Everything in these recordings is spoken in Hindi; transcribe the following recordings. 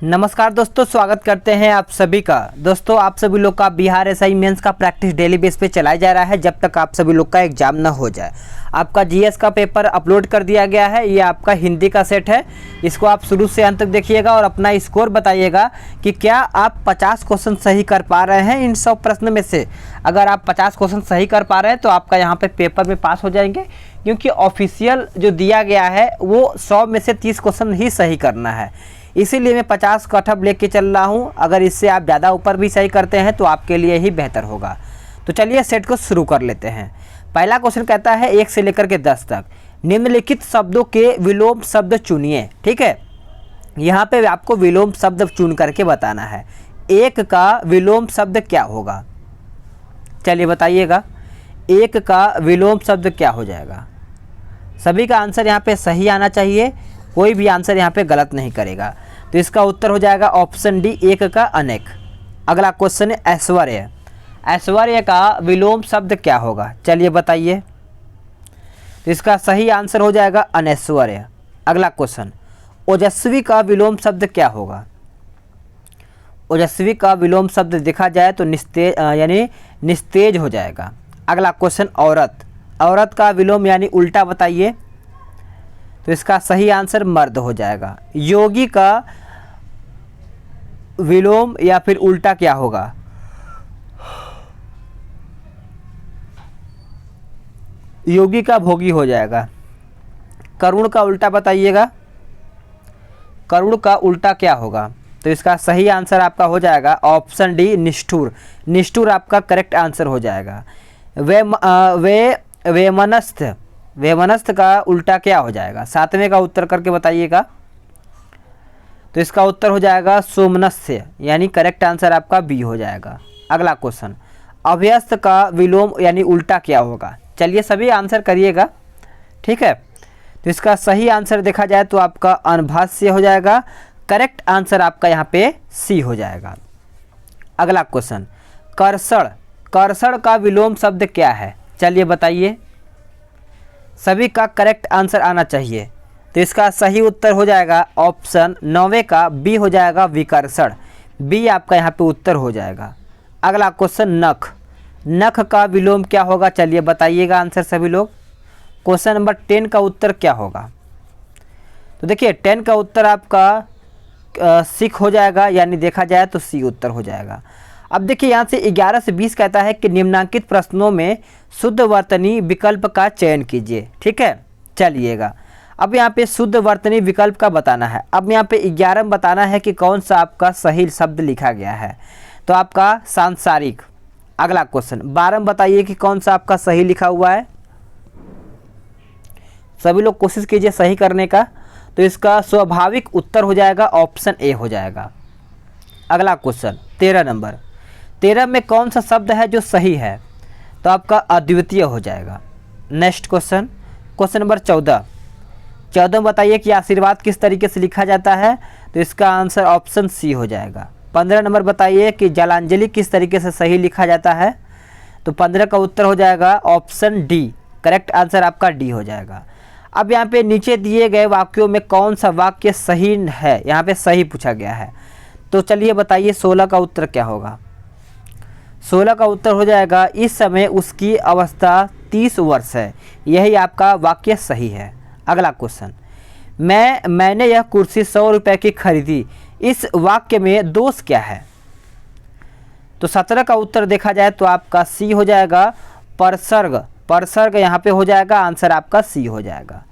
नमस्कार दोस्तों, स्वागत करते हैं आप सभी का। दोस्तों, आप सभी लोग का बिहार एसआई मेंस का प्रैक्टिस डेली बेस पे चलाया जा रहा है जब तक आप सभी लोग का एग्जाम ना हो जाए। आपका जीएस का पेपर अपलोड कर दिया गया है। ये आपका हिंदी का सेट है। इसको आप शुरू से अंत तक देखिएगा और अपना स्कोर बताइएगा कि क्या आप 50 क्वेश्चन सही कर पा रहे हैं इन 100 प्रश्न में से। अगर आप 50 क्वेश्चन सही कर पा रहे हैं तो आपका यहाँ पे पेपर में पास हो जाएंगे, क्योंकि ऑफिशियल जो दिया गया है वो 100 में से 30 क्वेश्चन ही सही करना है। इसीलिए मैं 50 कटअप लेके चल रहा हूँ। अगर इससे आप ज़्यादा ऊपर भी सही करते हैं तो आपके लिए ही बेहतर होगा। तो चलिए सेट को शुरू कर लेते हैं। पहला क्वेश्चन कहता है 1 से लेकर के 10 तक निम्नलिखित शब्दों के विलोम शब्द चुनिए। ठीक है, यहाँ पे आपको विलोम शब्द चुन करके बताना है। 1 का विलोम शब्द क्या होगा, चलिए बताइएगा। 1 का विलोम शब्द क्या हो जाएगा। सभी का आंसर यहाँ पे सही आना चाहिए, कोई भी आंसर यहाँ पे गलत नहीं करेगा। तो इसका उत्तर हो जाएगा ऑप्शन डी, 1 का अनेक। अगला क्वेश्चन है ऐश्वर्य। ऐश्वर्य का विलोम शब्द क्या होगा, चलिए बताइए। तो इसका सही आंसर हो जाएगा अनैश्वर्य। अगला क्वेश्चन, ओजस्वी का विलोम शब्द क्या होगा। ओजस्वी का विलोम शब्द देखा जाए तो निस्तेज यानी निस्तेज हो जाएगा। अगला क्वेश्चन, औरत। औरत का विलोम यानी उल्टा बताइए। तो इसका सही आंसर मर्द हो जाएगा। योगी का विलोम या फिर उल्टा क्या होगा। योगी का भोगी हो जाएगा। करुण का उल्टा बताइएगा। करुण का उल्टा क्या होगा। तो इसका सही आंसर आपका हो जाएगा ऑप्शन डी, निष्ठुर। निष्ठुर आपका करेक्ट आंसर हो जाएगा। वेमनस्थ। वेमनस्थ का उल्टा क्या हो जाएगा, 7वें का उत्तर करके बताइएगा। तो इसका उत्तर हो जाएगा सोमनस्य, यानी करेक्ट आंसर आपका बी हो जाएगा। अगला क्वेश्चन, अभ्यस्त का विलोम यानी उल्टा क्या होगा। चलिए सभी आंसर करिएगा, ठीक है। तो इसका सही आंसर देखा जाए तो आपका अनभाष्य हो जाएगा। करेक्ट आंसर आपका यहाँ पे सी हो जाएगा। अगला क्वेश्चन, कर्षण। कर्षण का विलोम शब्द क्या है, चलिए बताइए। सभी का करेक्ट आंसर आना चाहिए। तो इसका सही उत्तर हो जाएगा ऑप्शन 9वें का बी हो जाएगा, विकर्षण। बी आपका यहाँ पे उत्तर हो जाएगा। अगला क्वेश्चन, नख। नख का विलोम क्या होगा, चलिए बताइएगा आंसर सभी लोग। क्वेश्चन नंबर 10 का उत्तर क्या होगा। तो देखिए 10 का उत्तर आपका सिख हो जाएगा, यानी देखा जाए तो सी उत्तर हो जाएगा। अब देखिए यहाँ से 11 से 20 कहता है कि निम्नांकित प्रश्नों में शुद्ध वर्तनी विकल्प का चयन कीजिए। ठीक है, चलिएगा। अब यहाँ पे शुद्ध वर्तनी विकल्प का बताना है। अब यहाँ पे 11 में बताना है कि कौन सा आपका सही शब्द लिखा गया है। तो आपका सांसारिक। अगला क्वेश्चन, 12 में बताइए कि कौन सा आपका सही लिखा हुआ है। सभी लोग कोशिश कीजिए सही करने का। तो इसका स्वाभाविक उत्तर हो जाएगा ऑप्शन ए हो जाएगा। अगला क्वेश्चन 13 नंबर। 13 में कौन सा शब्द है जो सही है, तो आपका अद्वितीय हो जाएगा। Next question, question number 14। 14 बताइए कि आशीर्वाद किस तरीके से लिखा जाता है। तो इसका आंसर ऑप्शन सी हो जाएगा। 15 नंबर बताइए कि जलांजलि किस तरीके से सही लिखा जाता है। तो 15 का उत्तर हो जाएगा ऑप्शन डी। करेक्ट आंसर आपका डी हो जाएगा। अब यहाँ पे नीचे दिए गए वाक्यों में कौन सा वाक्य सही है, यहाँ पे सही पूछा गया है। तो चलिए बताइए 16 का उत्तर क्या होगा। 16 का उत्तर हो जाएगा, इस समय उसकी अवस्था 30 वर्ष है। यही आपका वाक्य सही है। अगला क्वेश्चन, मैंने यह कुर्सी 100 रुपये की खरीदी। इस वाक्य में दोष क्या है। तो 17 का उत्तर देखा जाए तो आपका सी हो जाएगा, परसर्ग। परसर्ग यहाँ पे हो जाएगा, आंसर आपका सी हो जाएगा।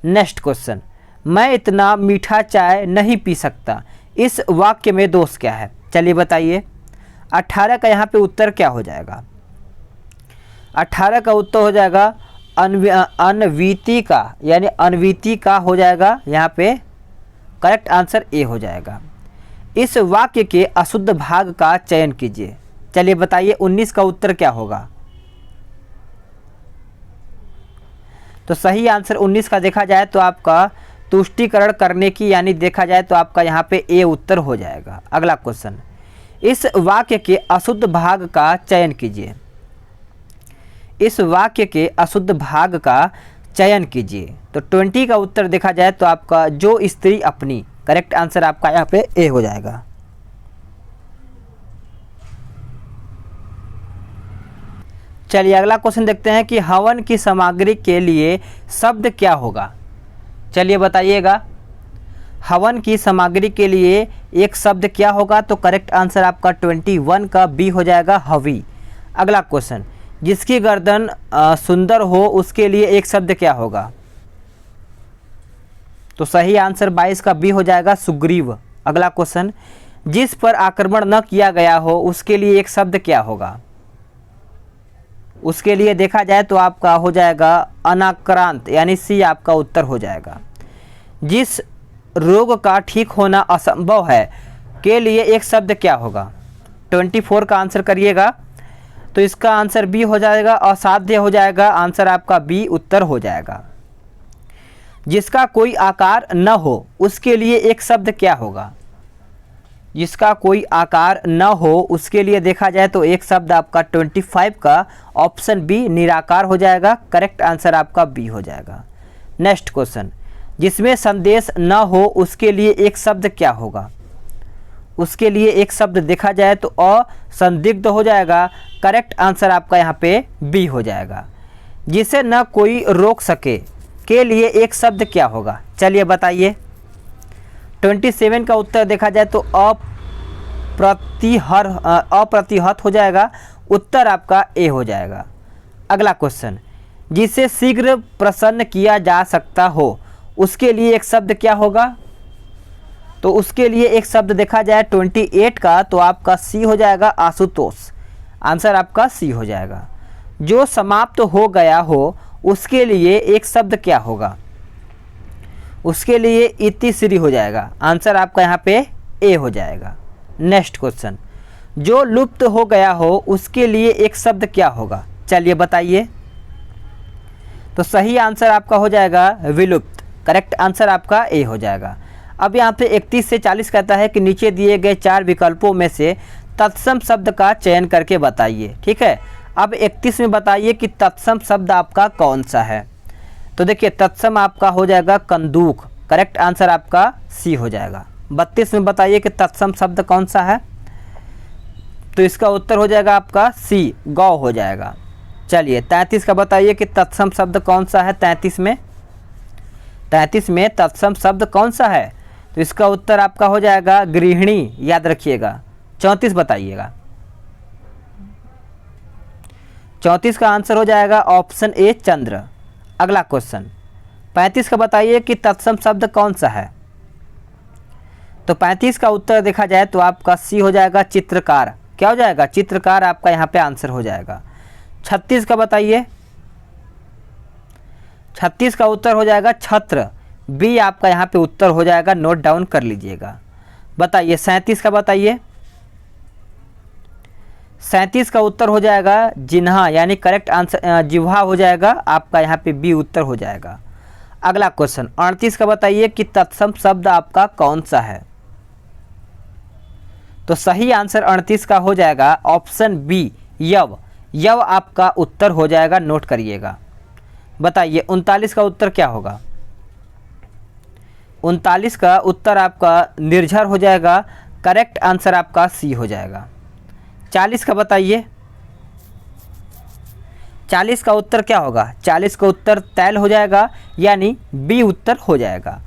नेक्स्ट क्वेश्चन, मैं इतना मीठा चाय नहीं पी सकता। इस वाक्य में दोष क्या है, चलिए बताइए। 18 का यहाँ पे उत्तर क्या हो जाएगा। 18 का उत्तर हो जाएगा अनवीति का, यानी अनवीति का हो जाएगा यहाँ पे। करेक्ट आंसर ए हो जाएगा। इस वाक्य के अशुद्ध भाग का चयन कीजिए। चलिए बताइए 19 का उत्तर क्या होगा। तो सही आंसर 19 का देखा जाए तो आपका तुष्टिकरण करने की, यानी देखा जाए तो आपका यहाँ पे ए उत्तर हो जाएगा। अगला क्वेश्चन, इस वाक्य के अशुद्ध भाग का चयन कीजिए। इस वाक्य के अशुद्ध भाग का चयन कीजिए। तो 20 का उत्तर देखा जाए तो आपका जो स्त्री अपनी, करेक्ट आंसर आपका यहाँ पे ए हो जाएगा। चलिए अगला क्वेश्चन देखते हैं कि हवन की सामग्री के लिए शब्द क्या होगा। चलिए बताइएगा, हवन की सामग्री के लिए एक शब्द क्या होगा। तो करेक्ट आंसर आपका 21 का बी हो जाएगा, हवी। अगला क्वेश्चन, जिसकी गर्दन सुंदर हो उसके लिए एक शब्द क्या होगा। तो सही आंसर 22 का बी हो जाएगा, सुग्रीव। अगला क्वेश्चन, जिस पर आक्रमण न किया गया हो उसके लिए एक शब्द क्या होगा। उसके लिए देखा जाए तो आपका हो जाएगा अनाक्रांत, यानी सी आपका उत्तर हो जाएगा। जिस रोग का ठीक होना असंभव है के लिए एक शब्द क्या होगा। 24 का आंसर करिएगा, तो इसका आंसर बी हो जाएगा, असाध्य हो जाएगा। आंसर आपका बी उत्तर हो जाएगा। जिसका कोई आकार न हो उसके लिए एक शब्द क्या होगा। जिसका कोई आकार न हो उसके लिए देखा जाए तो एक शब्द आपका 25 का ऑप्शन बी निराकार हो जाएगा। करेक्ट आंसर आपका बी हो जाएगा। नेक्स्ट क्वेश्चन, जिसमें संदेश न हो उसके लिए एक शब्द क्या होगा। उसके लिए एक शब्द देखा जाए तो असंदिग्ध हो जाएगा। करेक्ट आंसर आपका यहाँ पे बी हो जाएगा। जिसे न कोई रोक सके के लिए एक शब्द क्या होगा। चलिए बताइए, 27 का उत्तर देखा जाए तो अप्रतिहत हो जाएगा। उत्तर आपका ए हो जाएगा। अगला क्वेश्चन, जिसे शीघ्र प्रसन्न किया जा सकता हो उसके लिए एक शब्द क्या होगा। तो उसके लिए एक शब्द देखा जाए 28 का तो आपका सी हो जाएगा, आशुतोष। आंसर आपका सी हो जाएगा। जो समाप्त हो गया हो उसके लिए एक शब्द क्या होगा। उसके लिए इतिश्री हो जाएगा। आंसर आपका यहाँ पे ए हो जाएगा। नेक्स्ट क्वेश्चन, जो लुप्त हो गया हो उसके लिए एक शब्द क्या होगा। चलिए बताइए, तो सही आंसर आपका हो जाएगा विलुप्त। करेक्ट आंसर आपका ए हो जाएगा। अब यहाँ पे 31 से 40 कहता है कि नीचे दिए गए 4 विकल्पों में से तत्सम शब्द का चयन करके बताइए। ठीक है, अब 31 में बताइए कि तत्सम शब्द आपका कौन सा है। तो देखिए, तत्सम आपका हो जाएगा कंदूक। करेक्ट आंसर आपका सी हो जाएगा। 32 में बताइए कि तत्सम शब्द कौन सा है। तो इसका उत्तर हो जाएगा आपका सी, गौ हो जाएगा। चलिए 33 का बताइए कि तत्सम शब्द कौन सा है। 33 में तत्सम शब्द कौन सा है। तो इसका उत्तर आपका हो जाएगा गृहिणी, याद रखिएगा। 34 बताइएगा। 34 का आंसर हो जाएगा ऑप्शन ए, चंद्र। अगला क्वेश्चन, 35 का बताइए कि तत्सम शब्द कौन सा है। तो 35 का उत्तर देखा जाए तो आपका सी हो जाएगा, चित्रकार। क्या हो जाएगा, चित्रकार आपका यहाँ पे आंसर हो जाएगा। 36 का बताइए। 36 का उत्तर हो जाएगा छत्र, बी आपका यहाँ पे उत्तर हो जाएगा। नोट डाउन कर लीजिएगा। बताइए 37 का बताइए। 37 का उत्तर हो जाएगा जिन्हा, यानी करेक्ट आंसर जिह्वा हो जाएगा आपका, यहाँ पे बी उत्तर हो जाएगा। अगला क्वेश्चन 38 का बताइए कि तत्सम शब्द आपका कौन सा है। तो सही आंसर 38 का हो जाएगा ऑप्शन बी, यव। यव आपका उत्तर हो जाएगा, नोट करिएगा। बताइए 39 का उत्तर क्या होगा। 39 का उत्तर आपका निर्झर हो जाएगा। करेक्ट आंसर आपका सी हो जाएगा। 40 का बताइए। 40 का उत्तर क्या होगा। 40 का उत्तर तैल हो जाएगा, यानी बी उत्तर हो जाएगा।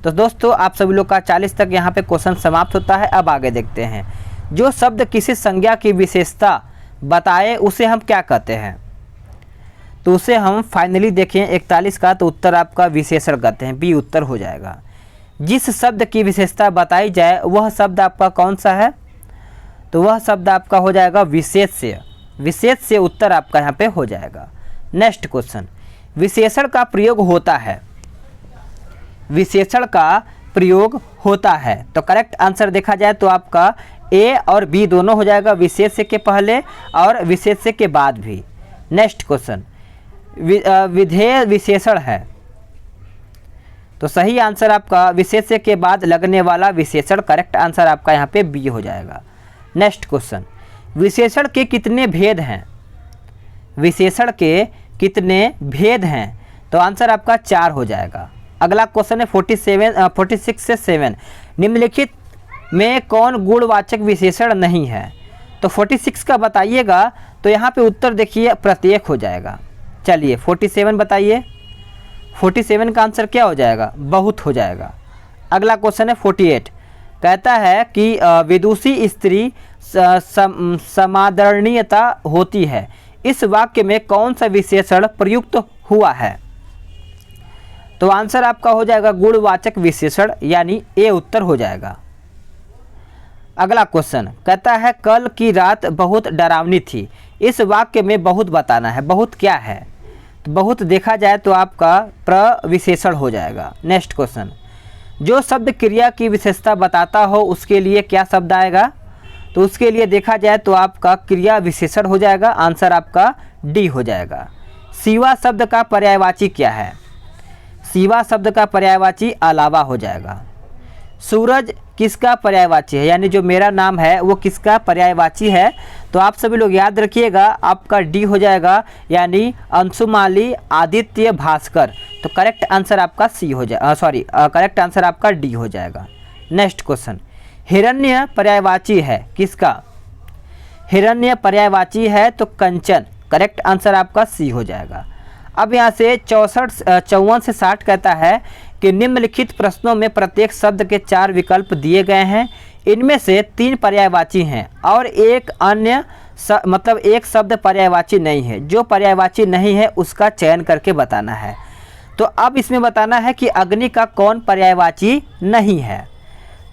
तो दोस्तों आप सभी लोग का 40 तक यहाँ पे क्वेश्चन समाप्त होता है। अब आगे देखते हैं, जो शब्द किसी संज्ञा की विशेषता बताए उसे हम क्या कहते हैं। तो उसे हम फाइनली देखें 41 का, तो उत्तर आपका विशेषण कहते हैं, बी उत्तर हो जाएगा। जिस शब्द की विशेषता बताई जाए वह शब्द आपका कौन सा है। तो वह शब्द आपका हो जाएगा विशेष्य। विशेष्य उत्तर आपका यहाँ पे हो जाएगा। नेक्स्ट क्वेश्चन, विशेषण का प्रयोग होता है। विशेषण का प्रयोग होता है, तो करेक्ट आंसर देखा जाए तो आपका ए और बी दोनों हो जाएगा, विशेष्य के पहले और विशेष्य के बाद भी। नेक्स्ट क्वेश्चन, विधेय विशेषण है। तो सही आंसर आपका विशेष्य के बाद लगने वाला विशेषण। करेक्ट आंसर आपका यहाँ पे बी हो जाएगा। नेक्स्ट क्वेश्चन, विशेषण के कितने भेद हैं। विशेषण के कितने भेद हैं। तो आंसर आपका 4 हो जाएगा। अगला क्वेश्चन है 46 से 7, निम्नलिखित में कौन गुणवाचक विशेषण नहीं है? तो 46 का बताइएगा तो यहाँ पे उत्तर देखिए प्रत्येक हो जाएगा। चलिए 47 बताइए। 47 का आंसर क्या हो जाएगा? बहुत हो जाएगा। अगला क्वेश्चन है 48, कहता है कि विदुषी स्त्री समादरणीयता होती है, इस वाक्य में कौन सा विशेषण प्रयुक्त हुआ है? तो आंसर आपका हो जाएगा गुणवाचक विशेषण, यानी ए उत्तर हो जाएगा। अगला क्वेश्चन कहता है कल की रात बहुत डरावनी थी, इस वाक्य में बहुत बताना है। बहुत क्या है? तो बहुत देखा जाए तो आपका प्रविशेषण हो जाएगा। नेक्स्ट क्वेश्चन, जो शब्द क्रिया की विशेषता बताता हो उसके लिए क्या शब्द आएगा? तो उसके लिए देखा जाए तो आपका क्रिया विशेषण हो जाएगा। आंसर आपका डी हो जाएगा। सिवा शब्द का पर्यायवाची क्या है? सिवा शब्द का पर्यायवाची अलावा हो जाएगा। सूरज किसका पर्यायवाची है? यानी जो मेरा नाम है वो किसका पर्यायवाची है? तो आप सभी लोग याद रखिएगा, आपका डी हो जाएगा, यानी अंशुमाली, आदित्य, भास्कर। तो करेक्ट आंसर आपका सी हो जाएगा, करेक्ट आंसर आपका डी हो जाएगा। नेक्स्ट क्वेश्चन, हिरण्य पर्यायवाची है किसका? हिरण्य पर्यायवाची है तो कंचन। करेक्ट आंसर आपका सी हो जाएगा। अब यहाँ से 54 से 60 कहता है कि निम्नलिखित प्रश्नों में प्रत्येक शब्द के 4 विकल्प दिए गए हैं, इनमें से 3 पर्यायवाची हैं और एक अन्य मतलब एक शब्द पर्यायवाची नहीं है। जो पर्यायवाची नहीं है उसका चयन करके बताना है। तो अब इसमें बताना है कि अग्नि का कौन पर्यायवाची नहीं है?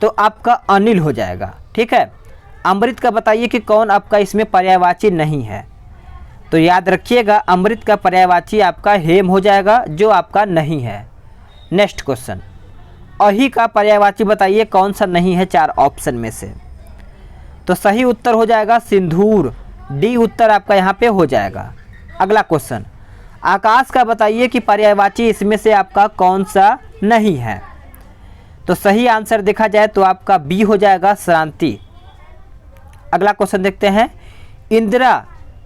तो आपका अनिल हो जाएगा। ठीक है। अमृत का बताइए कि कौन आपका इसमें पर्यायवाची नहीं है? तो याद रखिएगा, अमृत का पर्यायवाची आपका हेम हो जाएगा, जो आपका नहीं है। नेक्स्ट क्वेश्चन, अहि का पर्यायवाची बताइए कौन सा नहीं है 4 ऑप्शन में से? तो सही उत्तर हो जाएगा सिंदूर। डी उत्तर आपका यहाँ पे हो जाएगा। अगला क्वेश्चन, आकाश का बताइए कि पर्यायवाची इसमें से आपका कौन सा नहीं है? तो सही आंसर देखा जाए तो आपका बी हो जाएगा, शांति। अगला क्वेश्चन देखते हैं,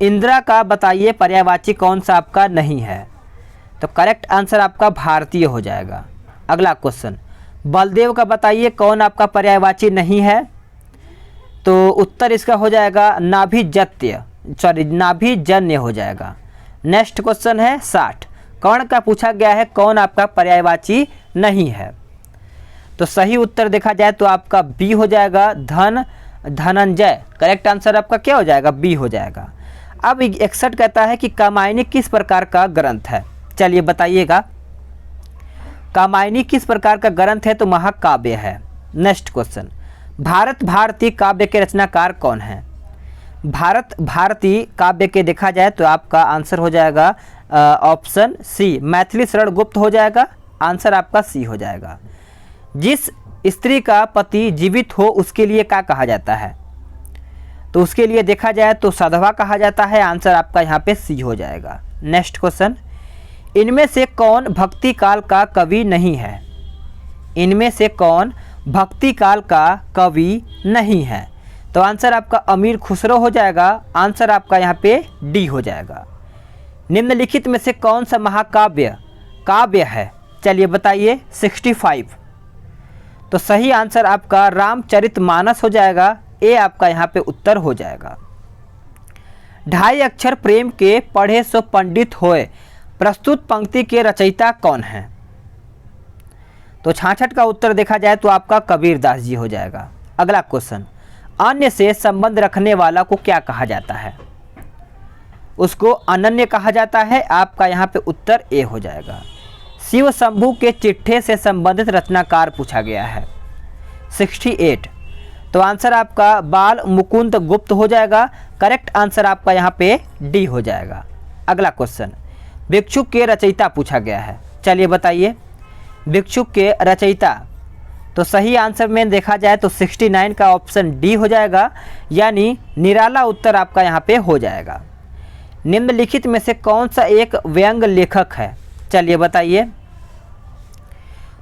इंदिरा का बताइए पर्यायवाची कौन सा आपका नहीं है? तो करेक्ट आंसर आपका भारतीय हो जाएगा। अगला क्वेश्चन, बलदेव का बताइए कौन आपका पर्यायवाची नहीं है? तो उत्तर इसका हो जाएगा नाभिजन्य हो जाएगा। नेक्स्ट क्वेश्चन है 60, कर्ण का पूछा गया है कौन आपका पर्यायवाची नहीं है? तो सही उत्तर देखा जाए तो आपका बी हो जाएगा, धनंजय। करेक्ट आंसर आपका क्या हो जाएगा? बी हो जाएगा। अब 61 कहता है कि कामायनी किस प्रकार का ग्रंथ है? चलिए बताइएगा, कामायनी किस प्रकार का ग्रंथ है? तो महाकाव्य है। नेक्स्ट क्वेश्चन, भारत भारती काव्य के रचनाकार कौन है? भारत भारती काव्य के देखा जाए तो आपका आंसर हो जाएगा ऑप्शन सी, मैथिली शरण गुप्त हो जाएगा। आंसर आपका सी हो जाएगा। जिस स्त्री का पति जीवित हो उसके लिए क्या कहा जाता है? तो उसके लिए देखा जाए तो सधवा कहा जाता है। आंसर आपका यहाँ पे सी हो जाएगा। नेक्स्ट क्वेश्चन, इनमें से कौन भक्ति काल का कवि नहीं है? इनमें से कौन भक्ति काल का कवि नहीं है? तो आंसर आपका अमीर खुसरो हो जाएगा। आंसर आपका यहाँ पे डी हो जाएगा। निम्नलिखित में से कौन सा काव्य है? चलिए बताइए 65। तो सही आंसर आपका रामचरितमानस हो जाएगा। ए आपका यहाँ पे उत्तर हो जाएगा। 2.5 अक्षर प्रेम के पढ़े सो पंडित होए, प्रस्तुत पंक्ति के रचयिता कौन है? तो 66 का उत्तर देखा जाए तो आपका कबीरदास जी हो जाएगा। अगला क्वेश्चन, अन्य से संबंध रखने वाला को क्या कहा जाता है? उसको अनन्य कहा जाता है। आपका यहाँ पे उत्तर ए हो जाएगा। शिव शंभू के चिट्ठे से संबंधित रचनाकार पूछा गया है। 68, तो आंसर आपका बाल मुकुंद गुप्त हो जाएगा। करेक्ट आंसर आपका यहाँ पे डी हो जाएगा। अगला क्वेश्चन, भिक्षुक के रचयिता पूछा गया है। चलिए बताइए भिक्षुक के रचयिता। तो सही आंसर में देखा जाए तो 69 का ऑप्शन डी हो जाएगा, यानी निराला उत्तर आपका यहाँ पे हो जाएगा। निम्नलिखित में से कौन सा एक व्यंग लेखक है? चलिए बताइए।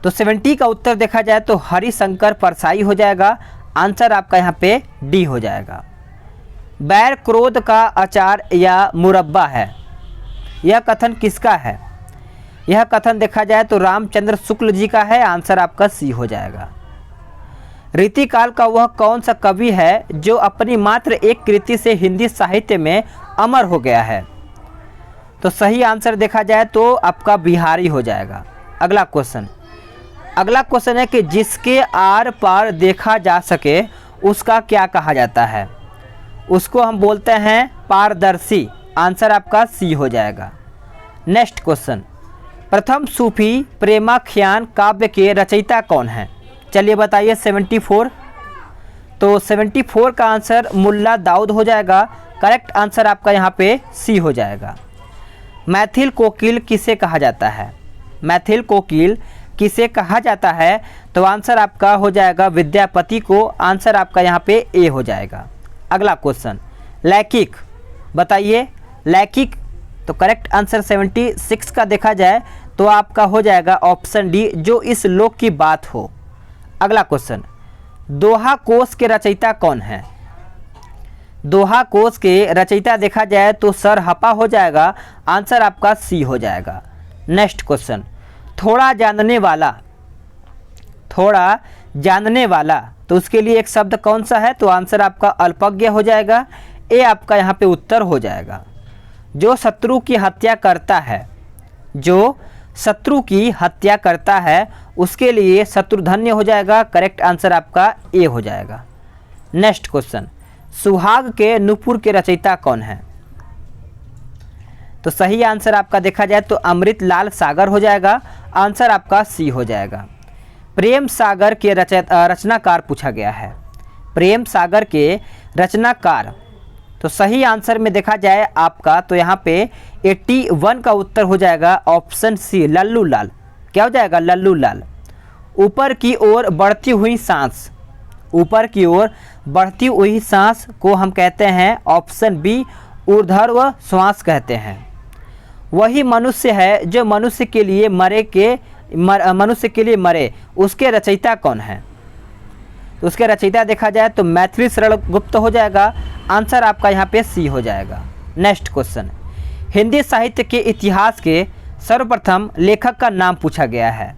तो 70 का उत्तर देखा जाए तो हरिशंकर परसाई हो जाएगा। आंसर आपका यहाँ पे डी हो जाएगा। बैर क्रोध का अचार या मुरब्बा है, यह कथन किसका है? यह कथन देखा जाए तो रामचंद्र शुक्ल जी का है। आंसर आपका सी हो जाएगा। रीतिकाल का वह कौन सा कवि है जो अपनी मात्र एक कृति से हिंदी साहित्य में अमर हो गया है? तो सही आंसर देखा जाए तो आपका बिहारी हो जाएगा। अगला क्वेश्चन है कि जिसके आर पार देखा जा सके उसका क्या कहा जाता है? उसको हम बोलते हैं पारदर्शी। आंसर आपका सी हो जाएगा। नेक्स्ट क्वेश्चन, प्रथम सूफी प्रेमाख्यान काव्य के रचयिता कौन है? चलिए बताइए। 74। तो 74 का आंसर मुल्ला दाऊद हो जाएगा। करेक्ट आंसर आपका यहाँ पे सी हो जाएगा। मैथिल कोकिल किसे कहा जाता है? मैथिल कोकिल किसे कहा जाता है? तो आंसर आपका हो जाएगा विद्यापति को। आंसर आपका यहाँ पे ए हो जाएगा। अगला क्वेश्चन, लैखिक बताइए। लैखिक तो करेक्ट आंसर 76 का देखा जाए तो आपका हो जाएगा ऑप्शन डी, जो इस लोक की बात हो। अगला क्वेश्चन, दोहा कोश के रचयिता कौन है? दोहा कोश के रचयिता देखा जाए तो सर हपा हो जाएगा। आंसर आपका सी हो जाएगा। नेक्स्ट क्वेश्चन, थोड़ा जानने वाला तो उसके लिए एक शब्द कौन सा है? तो आंसर आपका अल्पज्ञ हो जाएगा। ए आपका यहाँ पे उत्तर हो जाएगा। जो शत्रु की हत्या करता है उसके लिए शत्रुधन्य हो जाएगा। करेक्ट आंसर आपका ए हो जाएगा। नेक्स्ट क्वेश्चन, सुहाग के नुपुर के रचयिता कौन है? तो सही आंसर आपका देखा जाए तो अमृतलाल सागर हो जाएगा। आंसर आपका सी हो जाएगा। प्रेम सागर के रचनाकार पूछा गया है। प्रेम सागर के रचनाकार तो सही आंसर में देखा जाए आपका तो यहाँ पे 81 का उत्तर हो जाएगा ऑप्शन सी, लल्लू लाल। क्या हो जाएगा? लल्लू लाल। ऊपर की ओर बढ़ती हुई सांस को हम कहते हैं ऑप्शन बी, ऊर्ध्व श्वास कहते हैं। वही मनुष्य है जो मनुष्य के लिए मरे, उसके रचयिता कौन है? तो उसके रचयिता देखा जाए तो मैथिली शरण गुप्त हो जाएगा। आंसर आपका यहाँ पे सी हो जाएगा। नेक्स्ट क्वेश्चन, हिंदी साहित्य के इतिहास के सर्वप्रथम लेखक का नाम पूछा गया है।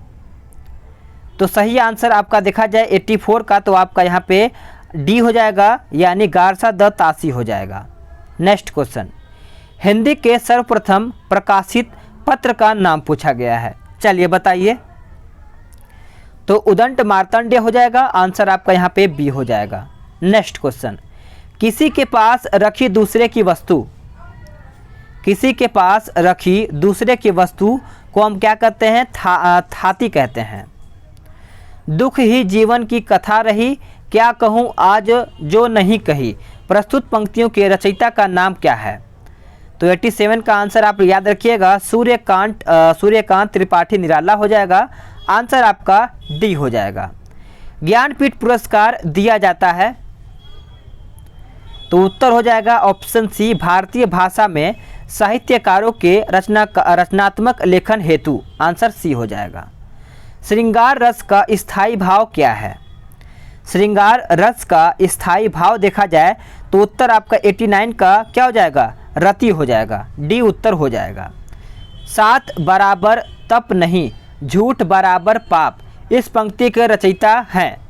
तो सही आंसर आपका देखा जाए 84 का तो आपका यहाँ पे डी हो जाएगा, यानी गारसा द तासी हो जाएगा। नेक्स्ट क्वेश्चन, हिंदी के सर्वप्रथम प्रकाशित पत्र का नाम पूछा गया है। चलिए बताइए। तो उदंड मार्तंड्य हो जाएगा। आंसर आपका यहाँ पे बी हो जाएगा। नेक्स्ट क्वेश्चन, किसी के पास रखी दूसरे की वस्तु को हम क्या कहते हैं? थाती कहते हैं। दुख ही जीवन की कथा रही, क्या कहूँ आज जो नहीं कही। प्रस्तुत पंक्तियों के रचयिता का नाम क्या है? तो 87 का आंसर आप याद रखिएगा, सूर्यकांत त्रिपाठी निराला हो जाएगा। आंसर आपका डी हो जाएगा। ज्ञानपीठ पुरस्कार दिया जाता है तो उत्तर हो जाएगा ऑप्शन सी, भारतीय भाषा में साहित्यकारों के रचनात्मक लेखन हेतु। आंसर सी हो जाएगा। श्रृंगार रस का स्थायी भाव क्या है? श्रृंगार रस का स्थायी भाव देखा जाए तो उत्तर आपका 89 का क्या हो जाएगा? रति हो जाएगा। डी उत्तर हो जाएगा। सात बराबर तप नहीं, झूठ बराबर पाप, इस पंक्ति के रचयिता हैं।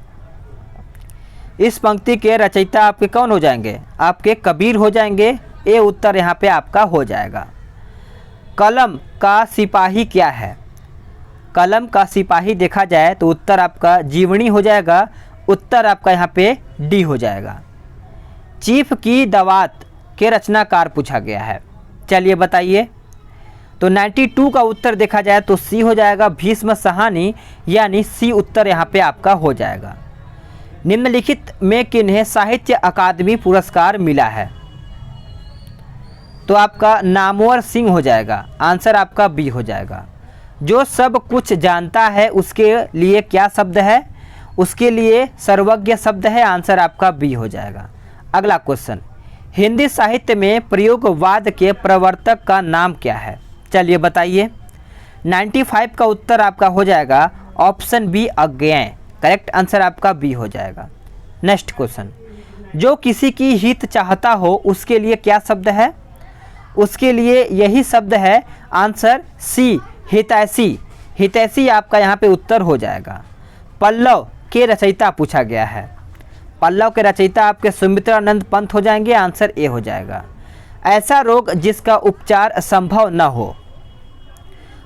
इस पंक्ति के रचयिता आपके कौन हो जाएंगे? आपके कबीर हो जाएंगे। ए उत्तर यहाँ पे आपका हो जाएगा। कलम का सिपाही क्या है? कलम का सिपाही देखा जाए तो उत्तर आपका जीवनी हो जाएगा। उत्तर आपका यहाँ पे डी हो जाएगा। चीफ की दवात के रचनाकार पूछा गया है। चलिए बताइए। तो 92 का उत्तर देखा जाए तो सी हो जाएगा, भीष्म सहानी, यानी सी उत्तर यहाँ पे आपका हो जाएगा। निम्नलिखित में किन्हें साहित्य अकादमी पुरस्कार मिला है? तो आपका नामवर सिंह हो जाएगा। आंसर आपका बी हो जाएगा। जो सब कुछ जानता है उसके लिए क्या शब्द है? उसके लिए सर्वज्ञ शब्द है। आंसर आपका बी हो जाएगा। अगला क्वेश्चन, हिंदी साहित्य में प्रयोगवाद के प्रवर्तक का नाम क्या है? चलिए बताइए। 95 का उत्तर आपका हो जाएगा ऑप्शन बी, अज्ञेय। करेक्ट आंसर आपका बी हो जाएगा। नेक्स्ट क्वेश्चन, जो किसी की हित चाहता हो उसके लिए क्या शब्द है? उसके लिए यही शब्द है। आंसर सी, हितैषी। हितैषी आपका यहाँ पे उत्तर हो जाएगा। पल्लव के रचयिता पूछा गया है। पल्लव के रचयिता आपके सुमित्रानंद पंत हो जाएंगे, आंसर ए हो जाएगा। ऐसा रोग जिसका उपचार संभव न हो,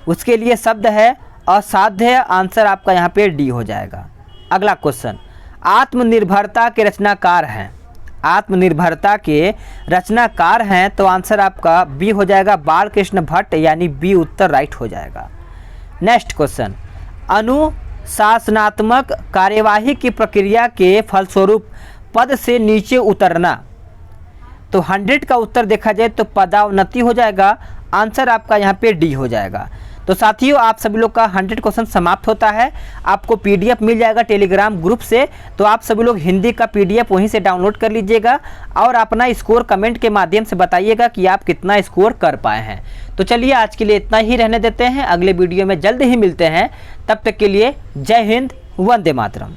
उसके लिए शब्द है असाध्य, आंसर आपका यहाँ पे डी हो जाएगा। अगला क्वेश्चन, आत्मनिर्भरता के रचनाकार हैं, आत्मनिर्भरता के रचनाकार हैं, तो आंसर आपका बी हो जाएगा, बालकृष्ण भट्ट, यानी बी उत्तर राइट हो जाएगा। नेक्स्ट क्वेश्चन, अनुशासनात्मक कार्यवाही की प्रक्रिया के फलस्वरूप पद से नीचे उतरना, तो 100 का उत्तर देखा जाए तो पदोन्नति हो जाएगा, आंसर आपका यहाँ पे डी हो जाएगा। तो साथियों, आप सभी लोग का 100 क्वेश्चन समाप्त होता है। आपको पीडीएफ मिल जाएगा टेलीग्राम ग्रुप से, तो आप सभी लोग हिंदी का पीडीएफ वहीं से डाउनलोड कर लीजिएगा और अपना स्कोर कमेंट के माध्यम से बताइएगा कि आप कितना स्कोर कर पाए हैं। तो चलिए आज के लिए इतना ही रहने देते हैं, अगले वीडियो में जल्द ही मिलते हैं। तब तक के लिए जय हिंद, वंदे मातरम।